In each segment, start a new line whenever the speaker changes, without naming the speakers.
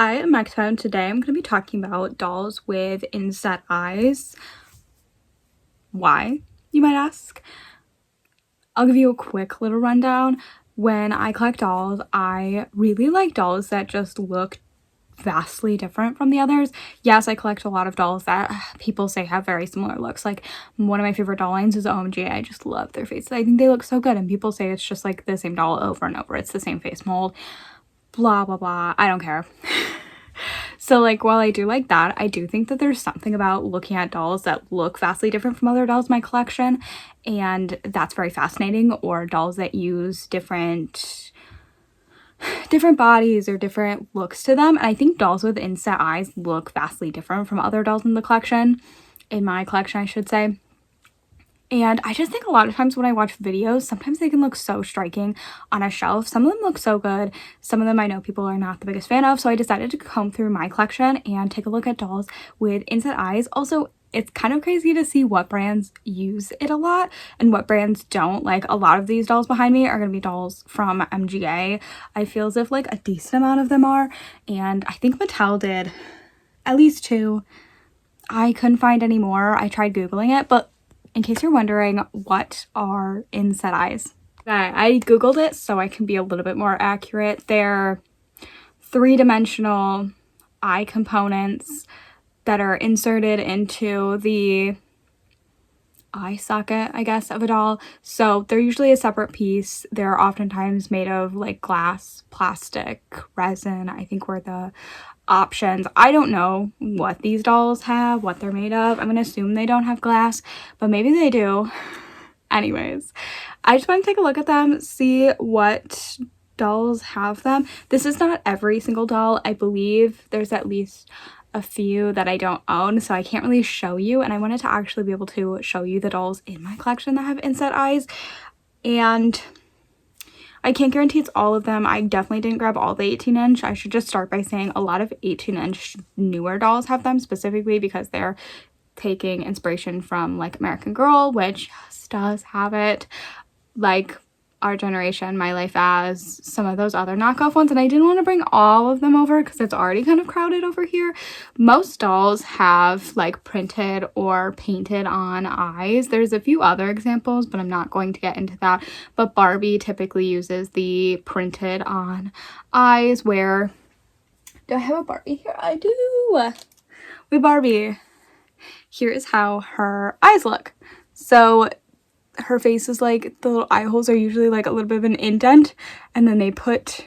Hi, I'm Maximo, and today I'm going to be talking about dolls with inset eyes. Why, you might ask? I'll give you a quick little rundown. When I collect dolls, I really like dolls that just look vastly different from the others. Yes, I collect a lot of dolls that people say have very similar looks. Like, one of my favorite doll lines is OMG. I just love their faces. I think they look so good, and people say it's just like the same doll over and over. It's the same face mold. Blah, blah, blah. I don't care. So, like, while I do like that, I do think that there's something about looking at dolls that look vastly different from other dolls in my collection, and that's very fascinating. Or dolls that use different bodies or different looks to them. And I think dolls with inset eyes look vastly different from other dolls in the collection, in my collection, I should say. And I just think a lot of times when I watch videos, sometimes they can look so striking on a shelf. Some of them look so good. Some of them I know people are not the biggest fan of. So I decided to comb through my collection and take a look at dolls with inset eyes. Also, it's kind of crazy to see what brands use it a lot and what brands don't. Like, a lot of these dolls behind me are going to be dolls from MGA. I feel as if like a decent amount of them are. And I think Mattel did at least 2. I couldn't find any more. I tried Googling it, but in case you're wondering, what are inset eyes? I Googled it so I can be a little bit more accurate. They're 3-dimensional eye components that are inserted into the eye socket, I guess, of a doll. So they're usually a separate piece. They're oftentimes made of like glass, plastic, resin, I think were the options. I don't know what these dolls have, what they're made of. I'm gonna assume they don't have glass, but maybe they do. Anyways, I just want to take a look at them, see what dolls have them. This is not every single doll. I believe there's at least a few that I don't own, so I can't really show you, and I wanted to actually be able to show you the dolls in my collection that have inset eyes. And I can't guarantee it's all of them. I definitely didn't grab all the 18-inch. I should just start by saying a lot of 18-inch newer dolls have them, specifically because they're taking inspiration from like American Girl, which does have it, like Our Generation, My Life As, some of those other knockoff ones. And I didn't want to bring all of them over because it's already kind of crowded over here. Most dolls have like printed or painted on eyes. There's a few other examples, but I'm not going to get into that. But Barbie typically uses the printed on eyes, where do I have a Barbie here? I do. With Barbie, here is how her eyes look. So her face is like, the little eye holes are usually like a little bit of an indent, and then they put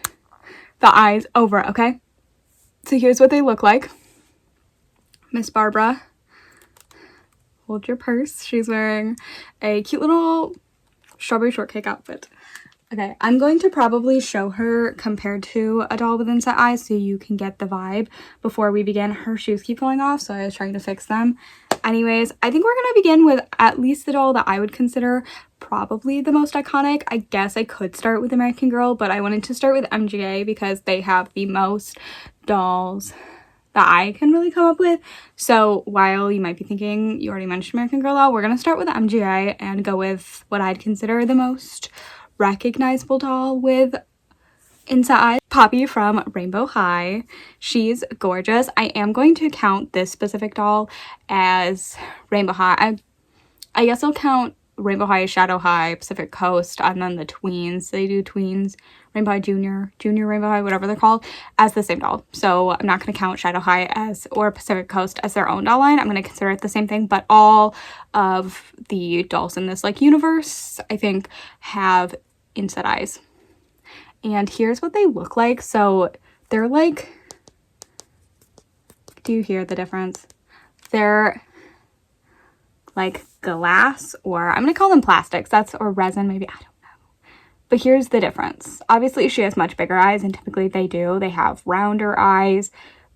the eyes over it, okay? So here's what they look like. Miss Barbara, hold your purse. She's wearing a cute little strawberry shortcake outfit. Okay, I'm going to probably show her compared to a doll with inset eyes so you can get the vibe before we begin. Her shoes keep falling off, so I was trying to fix them. Anyways, I think we're going to begin with at least the doll that I would consider probably the most iconic. I guess I could start with American Girl, but I wanted to start with MGA because they have the most dolls that I can really come up with. So while you might be thinking you already mentioned American Girl doll, we're going to start with MGA and go with what I'd consider the most recognizable doll with inset eyes. Poppy from Rainbow High. She's gorgeous. I am going to count this specific doll as Rainbow High. I guess I'll count Rainbow High, Shadow High, Pacific Coast, and then the tweens. They do tweens, Rainbow High Junior Rainbow High, whatever they're called, as the same doll. So I'm not going to count Shadow High as or Pacific Coast as their own doll line. I'm going to consider it the same thing, but all of the dolls in this like universe, I think, have inset eyes. And here's what they look like. So they're like, do you hear the difference? They're like glass, or I'm gonna call them plastics, or resin maybe, I don't know. But here's the difference. Obviously she has much bigger eyes, and typically they do. They have rounder eyes,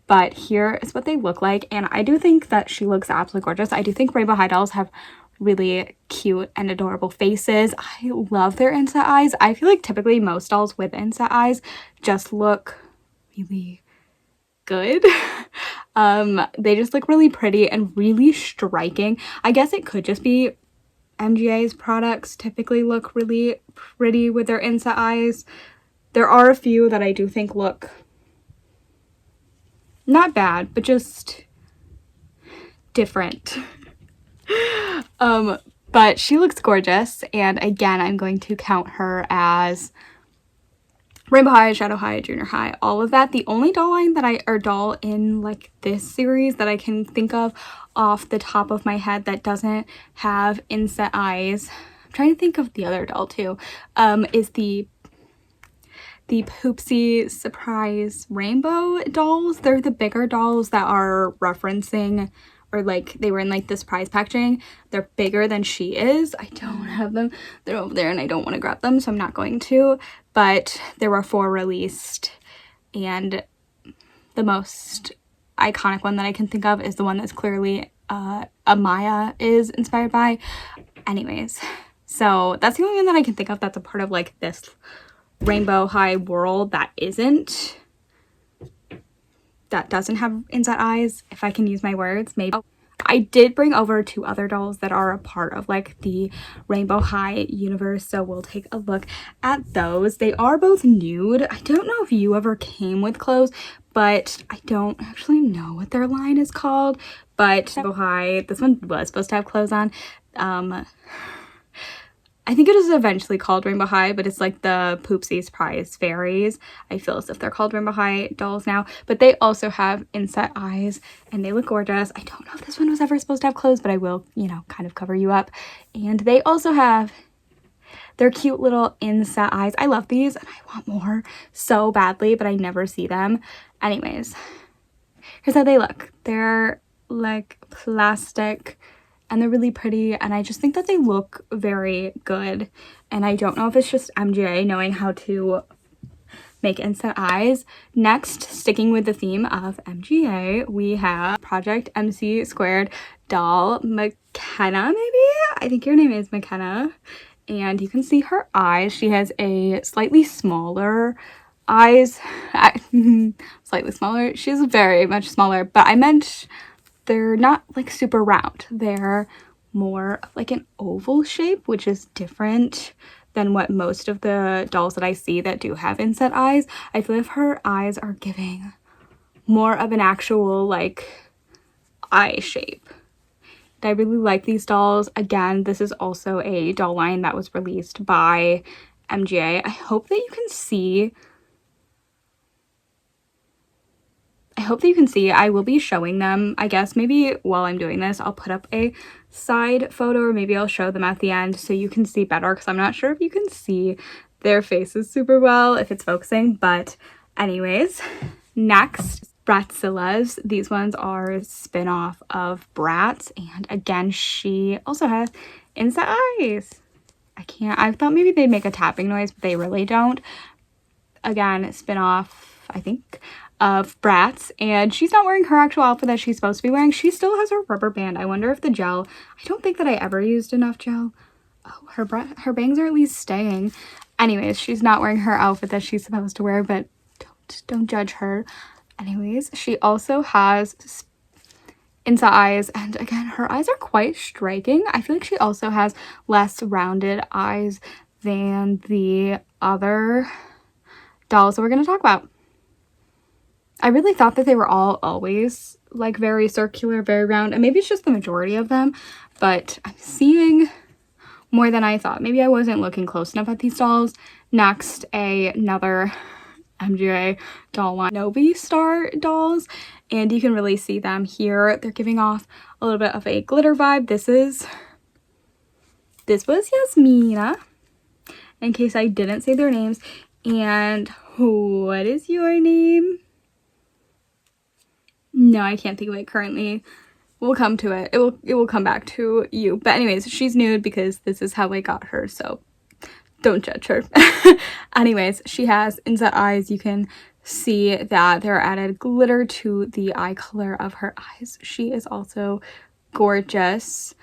but here is what they look like. And I do think that she looks absolutely gorgeous. I do think Rainbow High dolls have really cute and adorable faces. I love their inset eyes. I feel like typically most dolls with inset eyes just look really good. They just look really pretty and really striking. I guess it could just be MGA's products typically look really pretty with their inset eyes. There are a few that I do think look not bad, but just different. But she looks gorgeous, and again, I'm going to count her as Rainbow High, Shadow High, Junior High, all of that. The only doll line that or doll in like this series that I can think of off the top of my head that doesn't have inset eyes, I'm trying to think of the other doll too, is the Poopsie Surprise Rainbow dolls. They're the bigger dolls that are referencing, or like they were in like this prize packaging. They're bigger than she is. I don't have them. They're over there and I don't want to grab them, so I'm not going to. But there were 4 released, and the most iconic one that I can think of is the one that's clearly Amaya is inspired by. Anyways, so that's the only one that I can think of that's a part of like this Rainbow High world that doesn't have inset eyes, if I can use my words. Maybe I did bring over 2 other dolls that are a part of like the Rainbow High universe, so we'll take a look at those. They are both nude. I don't know if you ever came with clothes, but I don't actually know what their line is called. But Rainbow High, this one was supposed to have clothes on. I think it is eventually called Rainbow High, but it's like the Poopsie Surprise Fairies. I feel as if they're called Rainbow High dolls now, but they also have inset eyes and they look gorgeous. I don't know if this one was ever supposed to have clothes, but I will, you know, kind of cover you up. And they also have their cute little inset eyes. I love these and I want more so badly, but I never see them. Anyways, here's how they look. They're like plastic and they're really pretty, and I just think that they look very good. And I don't know if it's just MGA knowing how to make inset eyes. Next, sticking with the theme of MGA, we have Project MC Squared doll McKenna, maybe? I think your name is McKenna. And you can see her eyes. She has a slightly smaller eyes. Slightly smaller. She's very much smaller, but I meant they're not like super round. They're more like an oval shape, which is different than what most of the dolls that I see that do have inset eyes. I feel like her eyes are giving more of an actual like eye shape. I really like these dolls. Again, this is also a doll line that was released by MGA. I hope that you can see. I will be showing them, I guess maybe while I'm doing this, I'll put up a side photo, or maybe I'll show them at the end so you can see better, because I'm not sure if you can see their faces super well if it's focusing. But anyways, next, Bratzillas. These ones are a spin-off of Bratz, and again, she also has inset eyes. I thought maybe they'd make a tapping noise, but they really don't. Again, spin-off, I think, of Bratz, and she's not wearing her actual outfit that she's supposed to be wearing. She still has her rubber band. I wonder if the gel, I don't think that I ever used enough gel. Oh, her bangs are at least staying. Anyways, she's not wearing her outfit that she's supposed to wear, but don't judge her. Anyways, she also has inset eyes, and again, her eyes are quite striking. I feel like she also has less rounded eyes than the other dolls that we're going to talk about. I really thought that they were all always like very circular, very round, and maybe it's just the majority of them, but I'm seeing more than I thought. Maybe I wasn't looking close enough at these dolls. Next, another MGA doll line, Novi Star dolls, and you can really see them here. They're giving off a little bit of a glitter vibe. This was Yasmina, in case I didn't say their names. And what is your name? No, I can't think of it currently. We'll come to it. It will come back to you. But anyways, she's nude because this is how I got her, so don't judge her. Anyways, she has inset eyes. You can see that there are added glitter to the eye color of her eyes. She is also gorgeous.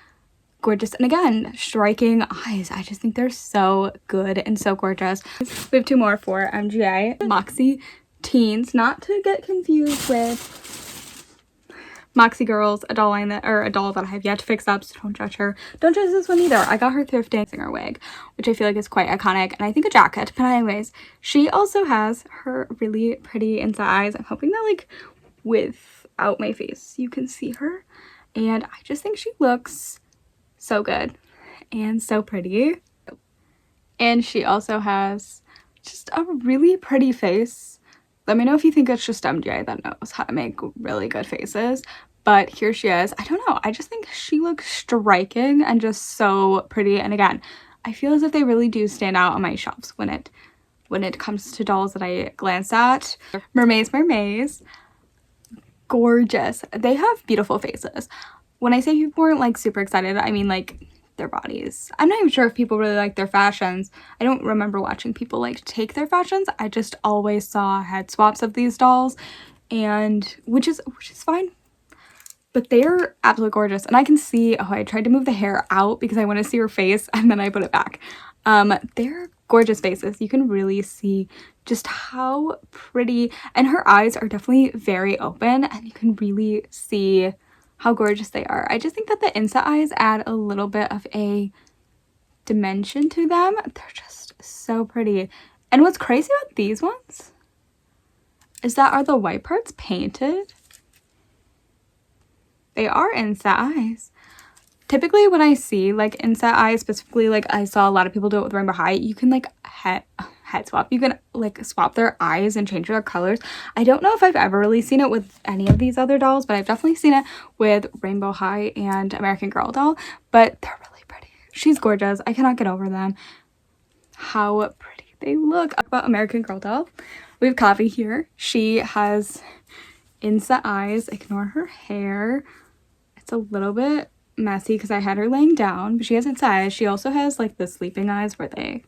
Gorgeous, and again, striking eyes. I just think they're so good and so gorgeous. We have 2 more for MGA. Moxie Teens, not to get confused with Moxie Girls, a doll that I have yet to fix up, so don't judge her. Don't judge this one either. I got her thrifting singer wig, which I feel like is quite iconic, and I think a jacket. But anyways, she also has her really pretty inset eyes. I'm hoping that like without my face. You can see her, and I just think she looks so good and so pretty. And she also has just a really pretty face. Let me know if you think it's just MJ that knows how to make really good faces, but here she is. I don't know, I just think she looks striking and just so pretty. And again, I feel as if they really do stand out on my shelves when it comes to dolls that I glance at. Mermaids, gorgeous. They have beautiful faces. When I say people weren't like super excited, I mean like their bodies. I'm not even sure if people really like their fashions. I don't remember watching people like take their fashions. I just always saw head swaps of these dolls, and which is fine. But they're absolutely gorgeous. And I can see, oh, I tried to move the hair out because I want to see her face, and then I put it back. They're gorgeous faces. You can really see just how pretty, and her eyes are definitely very open, and you can really see how gorgeous they are. I just think that the Incet eyes add a little bit of a dimension to them. They're just so pretty. And what's crazy about these ones is that are the white parts painted? They are Incet eyes. Typically when I see like Incet eyes, specifically like I saw a lot of people do it with Rainbow High, you can like head swap. You can like swap their eyes and change their colors. I don't know if I've ever really seen it with any of these other dolls, but I've definitely seen it with Rainbow High and American Girl doll, but they're really pretty. She's gorgeous. I cannot get over them. How pretty they look. About American Girl doll, we have Kavi here. She has Incet eyes. Ignore her hair. It's a little bit messy because I had her laying down, but she has Incet eyes. She also has like the sleeping eyes where they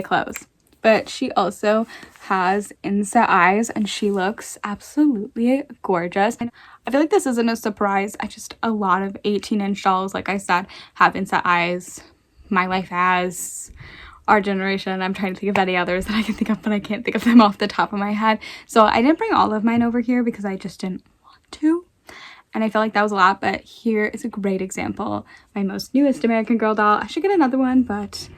close, but she also has Incet eyes, and she looks absolutely gorgeous. And I feel like this isn't a surprise. A lot of 18-inch dolls, like I said, have Incet eyes. My Life Has, Our Generation. I'm trying to think of any others that I can think of, but I can't think of them off the top of my head. So I didn't bring all of mine over here because I just didn't want to. And I feel like that was a lot, but here is a great example. My most newest American Girl doll. I should get another one, but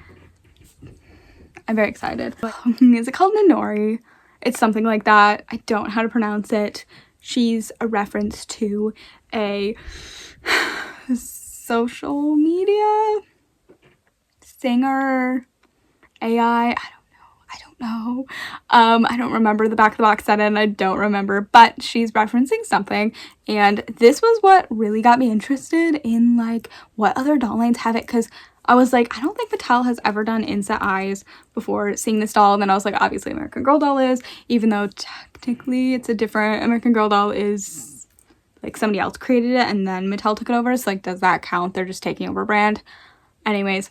I'm very excited. Is it called Minori? It's something like that. I don't know how to pronounce it. She's a reference to a social media singer, AI. I don't know. I don't remember the back of the box set, and I don't remember, but she's referencing something, and this was what really got me interested in like what other doll lines have it, because I was like, I don't think Mattel has ever done Incet eyes before seeing this doll. And then I was like, obviously American Girl doll is, even though technically it's a different, American Girl doll is like somebody else created it and then Mattel took it over. So like, does that count? They're just taking over brand. Anyways,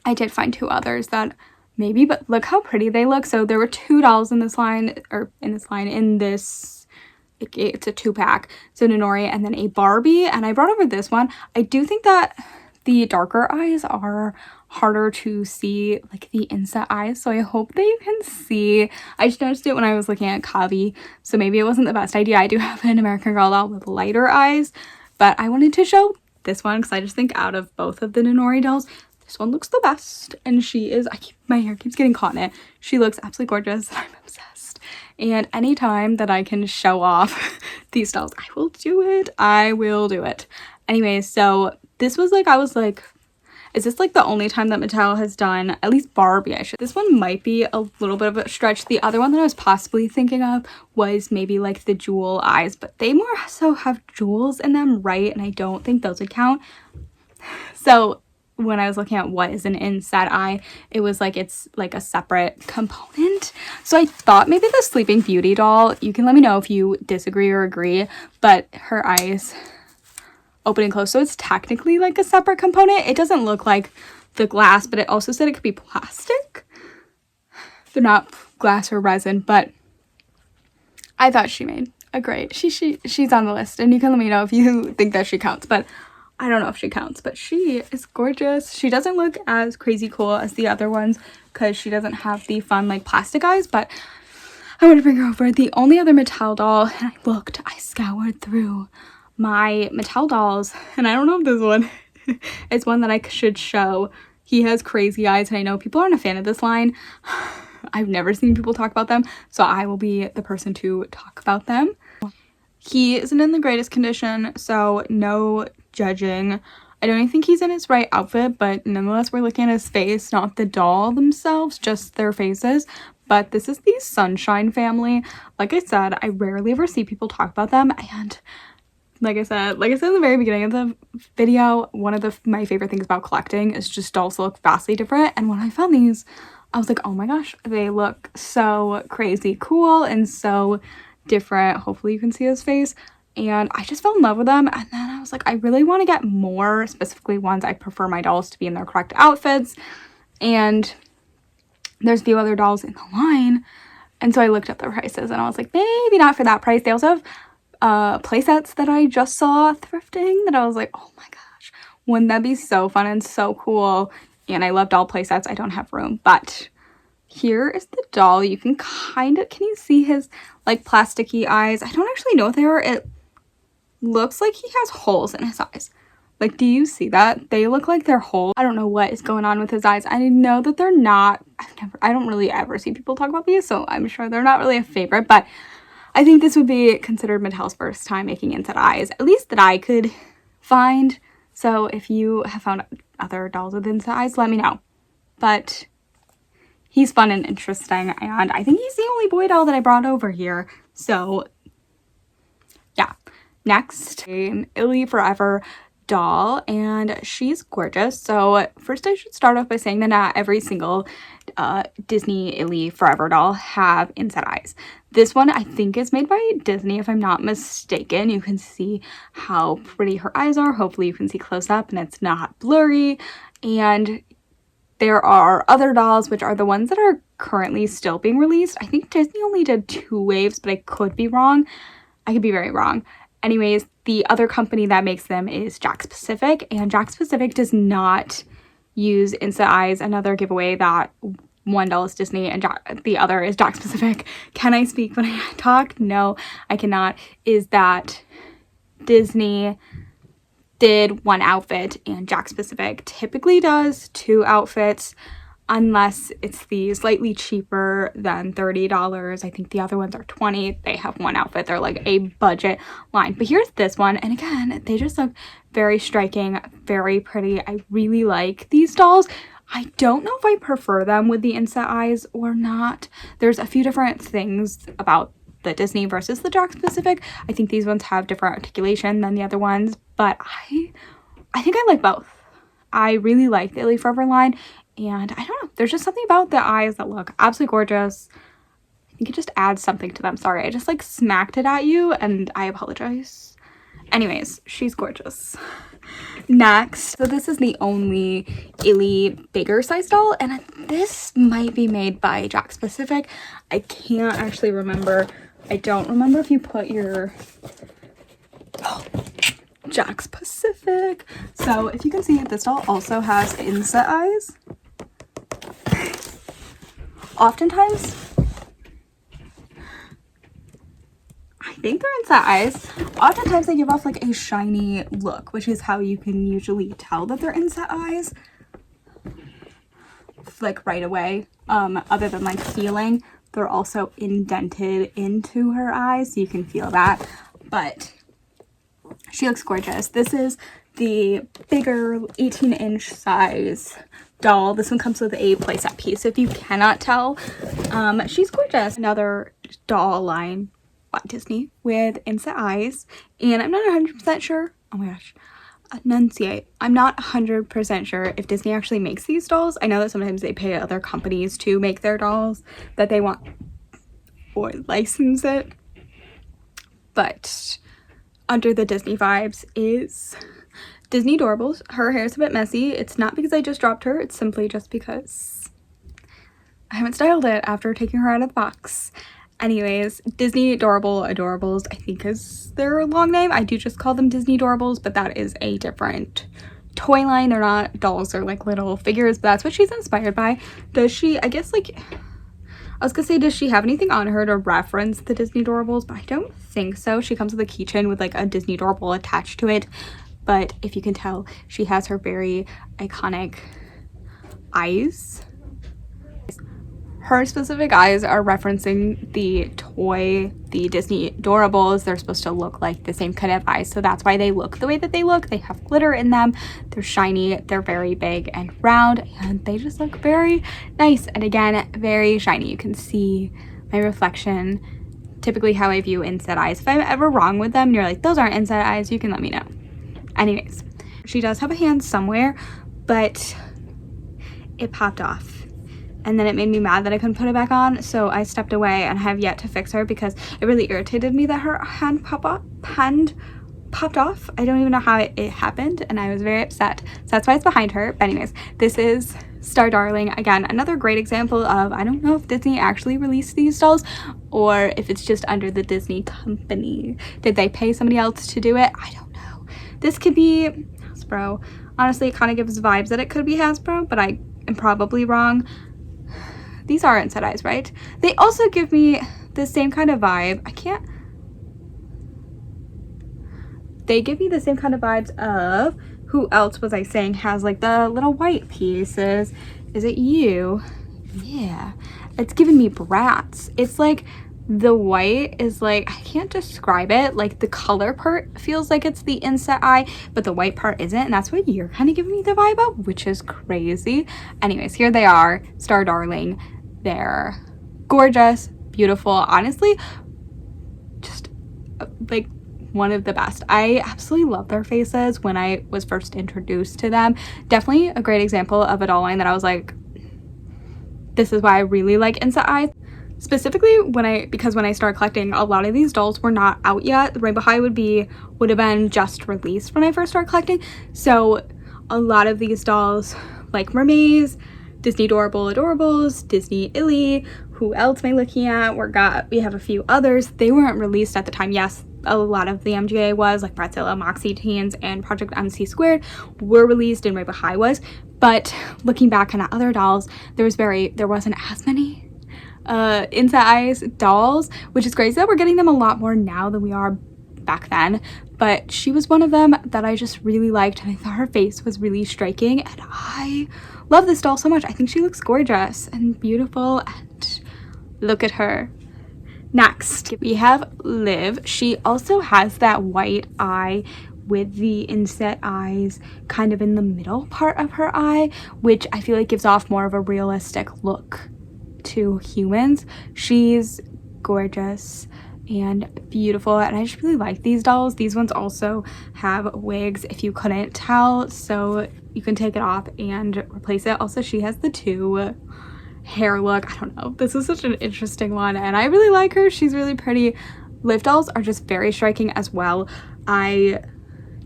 I did find two others that maybe, but look how pretty they look. So there were two dolls in this line, it's a 2-pack. So Minori and then a Barbie. And I brought over this one. I do think that the darker eyes are harder to see, like the Incet eyes, so I hope that you can see. I just noticed it when I was looking at Kavi, so maybe it wasn't the best idea. I do have an American Girl doll with lighter eyes, but I wanted to show this one because I just think out of both of the Minori dolls, this one looks the best. And she is, my hair keeps getting caught in it. She looks absolutely gorgeous. I'm obsessed. And anytime that I can show off these dolls, I will do it. I will do it. Anyways, so this was like, I was like, is this like the only time that Mattel has done, at least Barbie, this one might be a little bit of a stretch. The other one that I was possibly thinking of was maybe like the jewel eyes, but they more so have jewels in them, right? And I don't think those would count. So when I was looking at what is an Incet eye, it was like, it's like a separate component. So I thought maybe the Sleeping Beauty doll, you can let me know if you disagree or agree, but her eyes open and close, so it's technically like a separate component. It doesn't look like the glass, but it also said it could be plastic. They're not glass or resin, but I thought she made a great, she's on the list, and you can let me know if you think that she counts, but I don't know if she counts. But she is gorgeous. She doesn't look as crazy cool as the other ones because she doesn't have the fun like plastic eyes, but I want to bring her over. The only other Mattel doll, and I scoured through my Mattel dolls, and I don't know if this one is one that I should show. He has crazy eyes, and I know people aren't a fan of this line. I've never seen people talk about them, so I will be the person to talk about them. He isn't in the greatest condition, so no judging. I don't even think he's in his right outfit, but nonetheless, we're looking at his face, not the doll themselves, just their faces. But this is the Sunshine family. Like I said, I rarely ever see people talk about them, and like I said in the very beginning of the video, one of my favorite things about collecting is just dolls look vastly different. And when I found these, I was like, oh my gosh, they look so crazy cool and so different. Hopefully you can see his face. And I just fell in love with them. And then I was like, I really want to get more, specifically ones I prefer my dolls to be in their correct outfits. And there's a few other dolls in the line. And so I looked up the prices and I was like, maybe not for that price. They also have play sets that I just saw thrifting that I was like, oh my gosh, wouldn't that be so fun and so cool? And I love doll play sets. I don't have room, but here is the doll. You can can you see his like plasticky eyes? I don't actually know what they are. It looks like he has holes in his eyes. Like, do you see that? They look like they're holes. I don't know what is going on with his eyes. I know that they're not, I don't really ever see people talk about these, so I'm sure they're not really a favorite, but I think this would be considered Mattel's first time making Incet eyes, at least that I could find. So if you have found other dolls with Incet eyes, let me know. But he's fun and interesting, and I think he's the only boy doll that I brought over here. So yeah. Next, an Illy Forever doll, and she's gorgeous. So first I should start off by saying that not every single Disney Illy Forever doll have Incet eyes. This one I think is made by Disney, if I'm not mistaken. You can see how pretty her eyes are. Hopefully you can see close up and it's not blurry. And there are other dolls, which are the ones that are currently still being released. I think Disney only did 2 waves, but I could be wrong. I could be very wrong. Anyways, the other company that makes them is Jakks Pacific, and Jakks Pacific does not use Incet eyes. Another giveaway that one doll is Disney and the other is Jakks Pacific. Can I speak when I talk? No, I cannot. Is that Disney did 1 outfit and Jakks Pacific typically does 2 outfits, unless it's the slightly cheaper than $30. I think the other ones are $20. They have 1 outfit. They're like a budget line. But here's this one. And again, they just look very striking, very pretty. I really like these dolls. I don't know if I prefer them with the Incet eyes or not. There's a few different things about the Disney versus the Jakks Pacific. I think these ones have different articulation than the other ones, but I think I like both. I really like the Illy Forever line. And I don't know, there's just something about the eyes that look absolutely gorgeous. I think it just adds something to them. Sorry, I just like smacked it at you and I apologize. Anyways, she's gorgeous. Next, so this is the only Illy bigger size doll, and this might be made by Jakks Pacific. I can't actually remember. I don't remember if you put your... Oh, Jakks Pacific. So if you can see, this doll also has Incet eyes. Oftentimes, I think they're Incet eyes. Oftentimes they give off like a shiny look, which is how you can usually tell that they're Incet eyes, like right away. Other than like feeling, they're also indented into her eyes, so you can feel that. But she looks gorgeous. This is the bigger 18-inch size doll. This one comes with a playset piece, so if you cannot tell, she's gorgeous. Another doll line by Disney with Incet eyes, and I'm not 100% sure. Oh my gosh, enunciate. I'm not 100% sure if Disney actually makes these dolls. I know that sometimes they pay other companies to make their dolls that they want or license it, but under the Disney vibes is Disney Adorables. Her hair's a bit messy. It's not because I just dropped her. It's simply just because I haven't styled it after taking her out of the box. Anyways, Disney Adorables, I think is their long name. I do just call them Disney Adorables, but that is a different toy line. They're not dolls, they're like little figures, but that's what she's inspired by. Does she, I guess like, I was gonna say, does she have anything on her to reference the Disney Adorables? But I don't think so. She comes with a keychain with like a Disney Adorable attached to it. But if you can tell, she has her very iconic eyes. Her specific eyes are referencing the toy, the Disney Adorables. They're supposed to look like the same kind of eyes, so that's why they look the way that they look. They have glitter in them, they're shiny, they're very big and round, and they just look very nice. And again, very shiny. You can see my reflection. Typically how I view Incet eyes. If I'm ever wrong with them and you're like, those aren't Incet eyes, you can let me know. Anyways, she does have a hand somewhere, but it popped off. And then it made me mad that I couldn't put it back on, so I stepped away and have yet to fix her because it really irritated me that her hand popped off. I don't even know how it happened, and I was very upset. So that's why it's behind her. But anyways, this is Star Darling. Again, another great example of, I don't know if Disney actually released these dolls or if it's just under the Disney company. Did they pay somebody else to do it? I don't know. This could be Hasbro. Honestly, it kind of gives vibes that it could be Hasbro, but I am probably wrong. These are Incet eyes, right? They also give me the same kind of vibe. They give me the same kind of vibes of, who else was I saying has like the little white pieces? Is it you? Yeah. It's giving me Bratz. It's like the white is like, I can't describe it. Like the color part feels like it's the Incet eye, but the white part isn't. And that's what you're kind of giving me the vibe of, which is crazy. Anyways, here they are, Star Darling. They're gorgeous, beautiful, honestly, just like one of the best. I absolutely love their faces when I was first introduced to them. Definitely a great example of a doll line that I was like, this is why I really like Incet eyes. Specifically because when I started collecting, a lot of these dolls were not out yet. The Rainbow High would have been just released when I first started collecting. So a lot of these dolls, like Mermaids, Disney Adorables, Disney Illy, who else am I looking at? We have a few others. They weren't released at the time. Yes, a lot of the MGA was, like Bratzilla, Moxie Teens, and Project MC Squared were released, and Rainbow High was. But looking back on other dolls, there wasn't as many Incet eyes dolls, which is crazy that we're getting them a lot more now than we are back then. But she was one of them that I just really liked, and I thought her face was really striking, and I love this doll so much. I think she looks gorgeous and beautiful, and look at her. Next, we have Liv. She also has that white eye with the Incet eyes kind of in the middle part of her eye, which I feel like gives off more of a realistic look to humans. She's gorgeous and beautiful, and I just really like these dolls. These ones also have wigs, if you couldn't tell, so you can take it off and replace it. Also, she has the two hair look. I don't know, this is such an interesting one, and I really like her. She's really pretty. Liv dolls are just very striking as well. I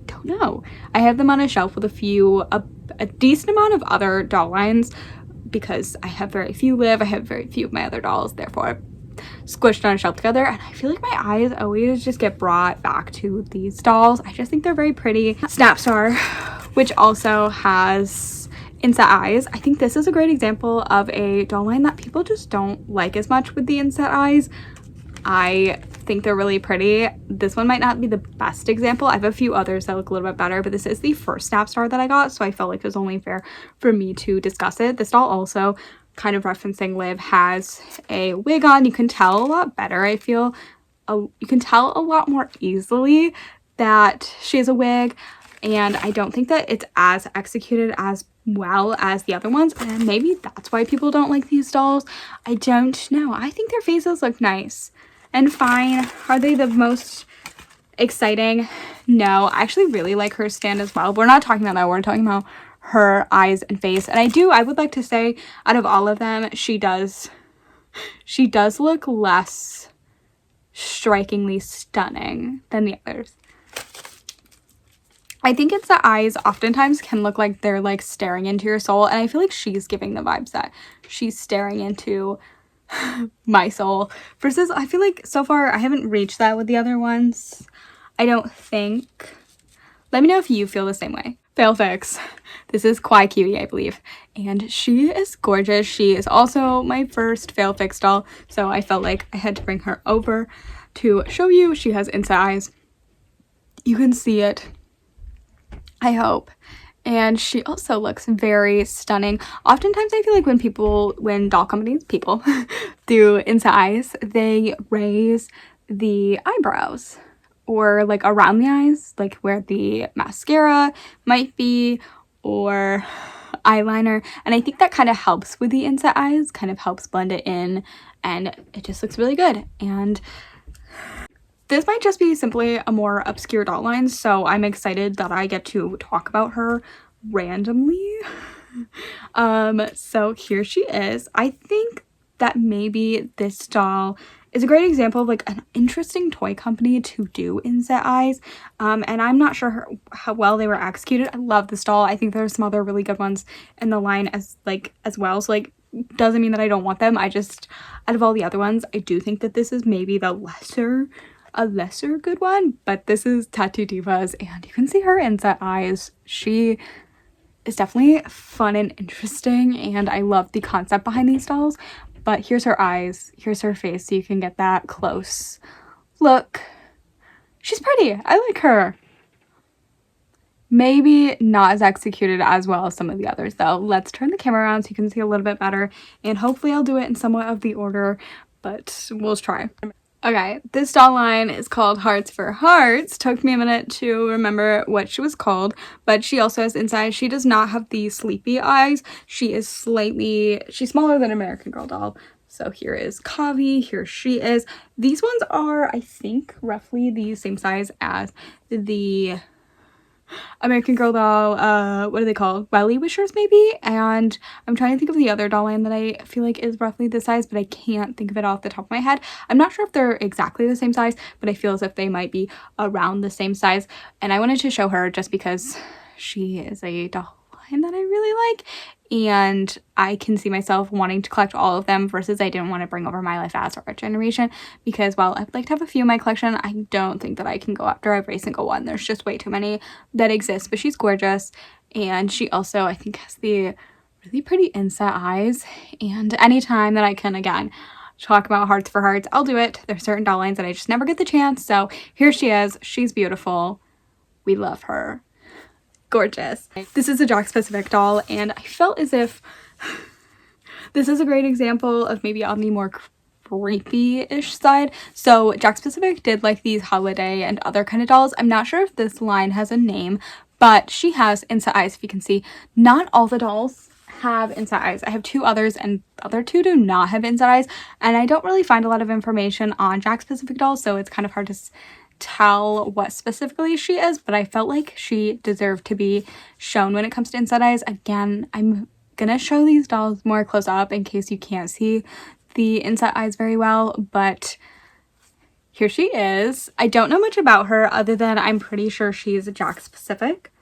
don't know, I have them on a shelf with a decent amount of other doll lines because I have very few Liv. I have very few of my other dolls, therefore squished on a shelf together, and I feel like my eyes always just get brought back to these dolls. I just think they're very pretty. Snapstar, which also has Incet eyes. I think this is a great example of a doll line that people just don't like as much with the Incet eyes. I think they're really pretty. This one might not be the best example. I have a few others that look a little bit better, but this is the first Snapstar that I got, so I felt like it was only fair for me to discuss it. This doll also, kind of referencing Liv, has a wig on. You can tell a lot better. I feel you can tell a lot more easily that she has a wig, and I don't think that it's as executed as well as the other ones, and maybe that's why people don't like these dolls. I don't know. I think their faces look nice and fine. Are they the most exciting? No, I actually really like her stand as well. But we're not talking about that. We're talking about her eyes and face. And I would like to say, out of all of them, she does look less strikingly stunning than the others. I think it's the eyes oftentimes can look like they're like staring into your soul, and I feel like she's giving the vibes that she's staring into my soul, versus I feel like so far I haven't reached that with the other ones, I don't think. Let me know if you feel the same way. Fail fix. This is Kwai Cutie, I believe, and she is gorgeous. She is also my first fail fix doll, so I felt like I had to bring her over to show you. She has Incet eyes. You can see it, I hope, And she also looks very stunning. Oftentimes I feel like when doll companies, people do Incet eyes, they raise the eyebrows or like around the eyes, like where the mascara might be, or eyeliner. And I think that kind of helps with the Incet eyes, kind of helps blend it in, and it just looks really good. And this might just be simply a more obscure doll line, so I'm excited that I get to talk about her randomly. So here she is. I think that maybe this doll is a great example of like an interesting toy company to do Incet eyes. And I'm not sure how well they were executed. I love this doll. I think there's some other really good ones in the line as well. So like, doesn't mean that I don't want them. I just, out of all the other ones, I do think that this is maybe a lesser good one, but this is Tattoo Divas, and you can see her Incet eyes. She is definitely fun and interesting, and I love the concept behind these dolls. But here's her eyes, here's her face, so you can get that close look. She's pretty. I like her. Maybe not as executed as well as some of the others though. Let's turn the camera around so you can see a little bit better, and hopefully I'll do it in somewhat of the order, but we'll try. Okay, this doll line is called Hearts for Hearts. Took me a minute to remember what she was called, but she also has inside. She does not have the sleepy eyes. She's smaller than American Girl doll. So here is Kavi, here she is. These ones are, I think, roughly the same size as the American Girl doll, what are they called? Welly Wishers maybe? And I'm trying to think of the other doll line that I feel like is roughly this size, but I can't think of it off the top of my head. I'm not sure if they're exactly the same size, but I feel as if they might be around the same size. And I wanted to show her just because she is a doll line that I really like, and I can see myself wanting to collect all of them versus I didn't want to bring over My Life as Art Generation, because while I'd like to have a few in my collection, I don't think that I can go after every single one. There's just way too many that exist, but she's gorgeous, and she also, I think, has the really pretty Incet eyes, and anytime that I can, again, talk about Hearts for Hearts, I'll do it. There's certain doll lines that I just never get the chance, so here she is. She's beautiful. We love her. Gorgeous. This is a Jock specific doll, and I felt as if this is a great example of maybe on the more creepy-ish side. So Jock specific did like these holiday and other kind of dolls. I'm not sure if this line has a name, but she has Incet eyes. If you can see, not all the dolls have Incet eyes. I have two others, and the other two do not have Incet eyes, and I don't really find a lot of information on Jock specific dolls, so it's kind of hard to tell what specifically she is, but I felt like she deserved to be shown when it comes to Incet eyes. Again, I'm gonna show these dolls more close up in case you can't see the Incet eyes very well, but here she is. I don't know much about her other than I'm pretty sure she's a Jock specific.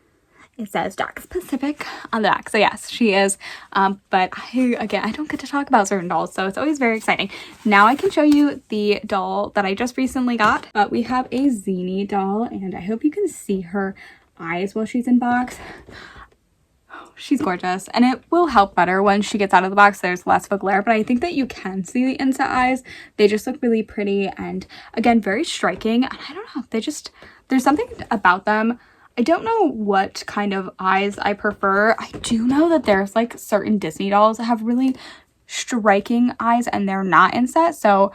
It says Jock specific on the back, so yes, she is. But I don't get to talk about certain dolls, so it's always very exciting. Now I can show you the doll that I just recently got. But we have a Zini doll, and I hope you can see her eyes while she's in box. She's gorgeous, and it will help better when she gets out of the box. There's less of a glare, but I think that you can see the Incet eyes. They just look really pretty, and again, very striking. And I don't know, there's something about them. I don't know what kind of eyes I prefer. I do know that there's like certain Disney dolls that have really striking eyes and they're not Incet, so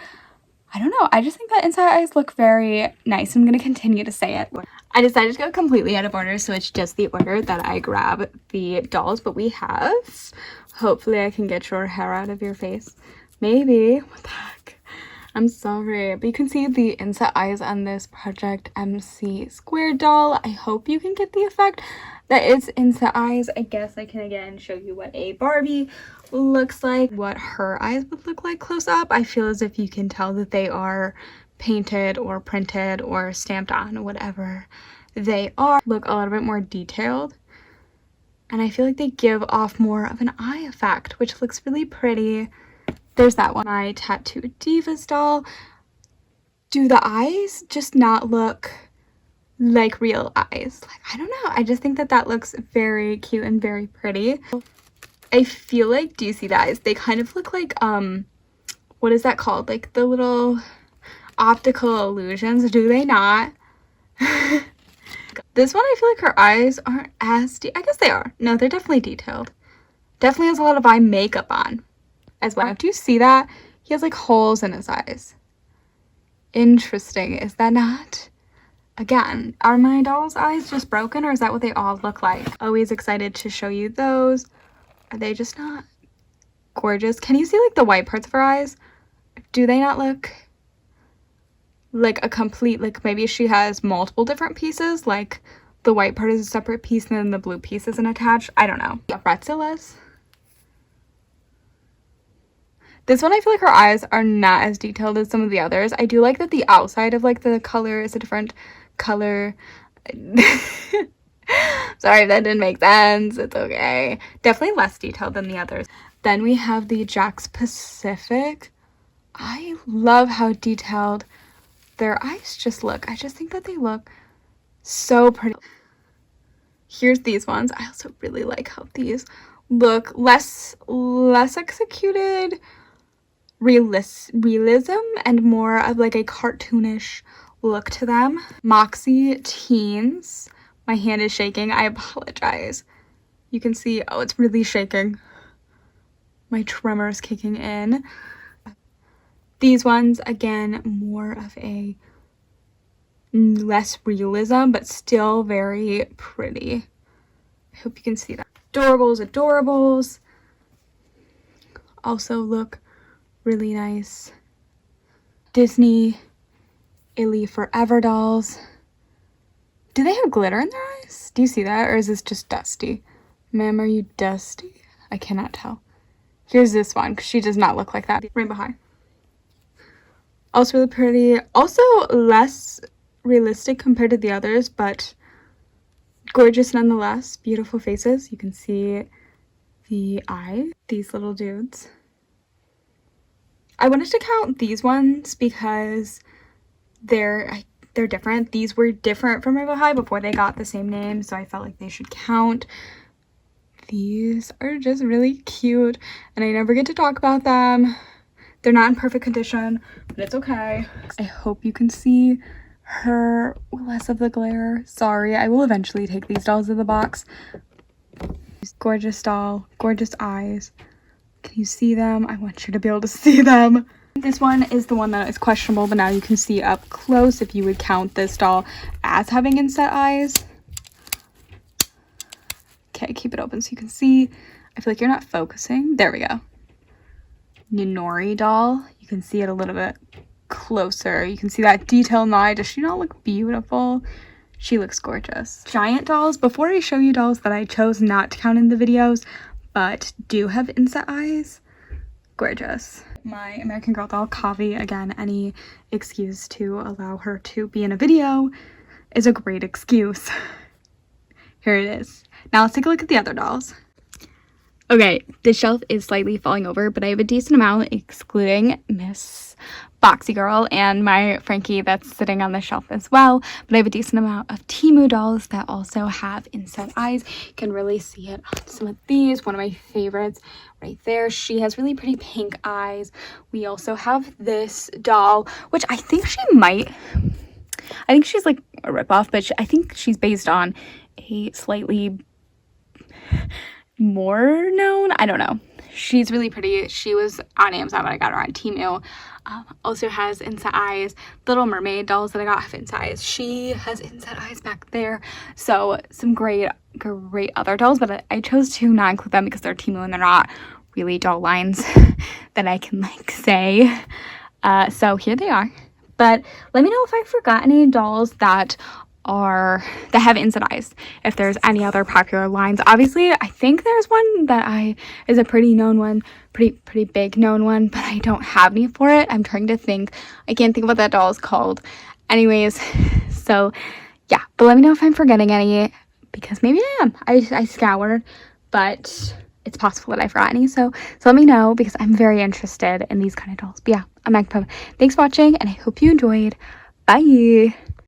I don't know. I just think that Incet eyes look very nice. I'm going to continue to say it. I decided to go completely out of order, so it's just the order that I grab the dolls, but we have, hopefully I can get your hair out of your face. Maybe. What the heck? I'm sorry, but you can see the Incet eyes on this Project MC square doll. I hope you can get the effect that it's Incet eyes. I guess I can again show you what a Barbie looks like, what her eyes would look like close up. I feel as if you can tell that they are painted or printed or stamped on, whatever they are. Look a little bit more detailed, and I feel like they give off more of an eye effect, which looks really pretty. There's that one. My Tattoo Divas doll. Do the eyes just not look like real eyes? Like, I don't know. I just think that that looks very cute and very pretty. I feel like, do you see the eyes? They kind of look like, what is that called? Like the little optical illusions, do they not? This one, I feel like her eyes aren't as I guess they are. No, they're definitely detailed. Definitely has a lot of eye makeup on as well. Do you see that? He has like holes in his eyes. Interesting, is that not? Again, are my doll's eyes just broken, or is that what they all look like? Always excited to show you those. Are they just not gorgeous? Can you see like the white parts of her eyes? Do they not look like a complete, like maybe she has multiple different pieces, like the white part is a separate piece and then the blue piece isn't attached? I don't know. Bratzilla's. This one, I feel like her eyes are not as detailed as some of the others. I do like that the outside of like the color is a different color. Sorry if that didn't make sense. It's okay. Definitely less detailed than the others. Then we have the Jack's Pacific. I love how detailed their eyes just look. I just think that they look so pretty. Here's these ones. I also really like how these look less executed, realism, and more of like a cartoonish look to them. Moxie Teens. My hand is shaking. I apologize. You can see, oh, it's really shaking. My tremor is kicking in. These ones, again, more of a less realism, but still very pretty. I hope you can see that. Adorables. Also look really nice. Disney Illy Forever dolls. Do they have glitter in their eyes? Do you see that? Or is this just dusty? Ma'am, are you dusty? I cannot tell. Here's this one, because she does not look like that. Rainbow High. Also really pretty. Also less realistic compared to the others, but gorgeous nonetheless. Beautiful faces. You can see the eye. These little dudes. I wanted to count these ones because they're different. These were different from Rainbow High before they got the same name, so I felt like they should count. These are just really cute, and I never get to talk about them. They're not in perfect condition, but it's okay. I hope you can see her less of the glare. Sorry, I will eventually take these dolls in the box. Gorgeous doll, gorgeous eyes. Can you see them? I want you to be able to see them. This one is the one that is questionable, but now you can see up close if you would count this doll as having inset eyes. Okay, keep it open so you can see. I feel like you're not focusing. There we go. Ninori doll. You can see it a little bit closer. You can see that detail in the eye. Does she not look beautiful? She looks gorgeous. Giant dolls. Before I show you dolls that I chose not to count in the videos, but do have inset eyes, gorgeous. My American Girl doll, Kavi, again, any excuse to allow her to be in a video is a great excuse. Here it is. Now let's take a look at the other dolls. Okay, this shelf is slightly falling over, but I have a decent amount, excluding Miss Boxy Girl and my Frankie that's sitting on the shelf as well. But I have a decent amount of Temu dolls that also have inset eyes. You can really see it on some of these. One of my favorites right there. She has really pretty pink eyes. We also have this doll, which I think she's like a ripoff, but I think she's based on a slightly more known, I don't know. She's really pretty. She was on Amazon, but I got her on Temu. Also has inset eyes. Little Mermaid dolls that I got have inset eyes. She has inset eyes back there. So some great other dolls, but I chose to not include them because they're Temu and they're not really doll lines that I can like say. So here they are. But let me know if I forgot any dolls that have inset eyes, if there's any other popular lines. Obviously, I think there's one that is a pretty known one, pretty big known one, but I don't have any for it. I'm trying to think. I can't think of what that doll is called. Anyways, so yeah, but let me know if I'm forgetting any, because maybe I am. I scoured, but it's possible that I forgot any, so let me know, because I'm very interested in these kind of dolls. But yeah, I'm Magpie. Thanks for watching, and I hope you enjoyed. Bye.